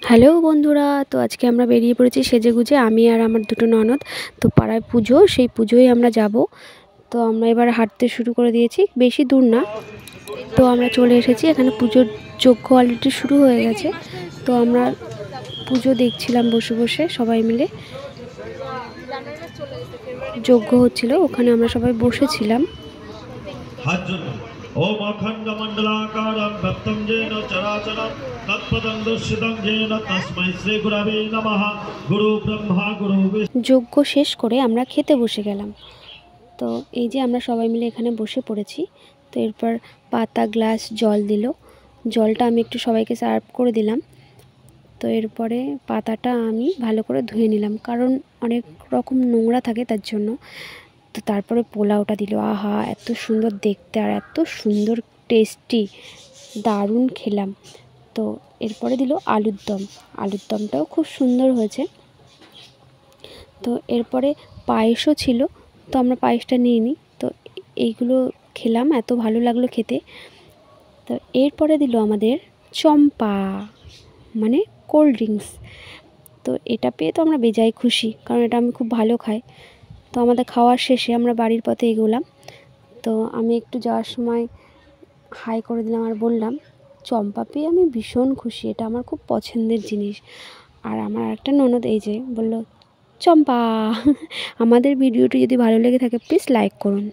Hello বন্ধুরা, তো আজকে আমরা বেরিয়ে পড়েছি সেজেগুজে, আমি আর আমার দুটো ননদ। তো পাড়ায় পুজো, সেই পুজোয় আমরা যাব। তো আমরা এবার হাঁটতে শুরু করে দিয়েছি, বেশি দূর না। তো আমরা চলে এসেছি এখানে, পুজোর যজ্ঞ অলরেডি শুরু হয়ে গেছে। তো আমরা পুজো দেখছিলাম বসে বসে সবাই মিলে, যজ্ঞ হচ্ছিল ওখানে আমরা সবাই বসেছিলাম। ओम अखंड मंडलाकारं भक्तं येन चराचरं तत्पदं दर्शितं येन तस्मै श्री गुरवे नमः। गुरु ब्रह्मा गुरु विष्णु। যজ্ঞ শেষ করে আমরা খেতে বসে গেলাম। তো এই যে আমরা সবাই মিলে এখানে বসে পড়েছি। তো এরপর পাতা, গ্লাস জল দিল, জলটা আমি একটু সবাইকে সার্ভ করে দিলাম। তো এরপরে পাতাটা আমি ভালো করে ধুয়ে নিলাম, কারণ অনেক রকম নোংরা থাকে তার জন্য। তো তারপরে পোলাওটা দিল, আহা এত সুন্দর দেখতে আর এত সুন্দর টেস্টি, দারুণ খেলাম। তো এরপরে দিল আলুর দম, আলুর দমটাও খুব সুন্দর হয়েছে। তো এরপরে পায়েসও ছিল, তো আমরা পায়েসটা নিয়ে নিই। তো এইগুলো খেলাম, এত ভালো লাগলো খেতে। তো এরপরে দিল আমাদের চম্পা, মানে কোল্ড ড্রিঙ্কস। তো এটা পেয়ে তো আমরা বেজায় খুশি, কারণ এটা আমি খুব ভালো খাই। তো আমাদের খাওয়ার শেষে আমরা বাড়ির পথে এগোলাম। তো আমি একটু যাওয়ার সময় হাই করে দিলাম আর বললাম, চম্পা পেয়ে আমি ভীষণ খুশি, এটা আমার খুব পছন্দের জিনিস। আর আমার একটা ননদ এই যে বলল চম্পা। আমাদের ভিডিওটি যদি ভালো লেগে থাকে প্লিজ লাইক করুন।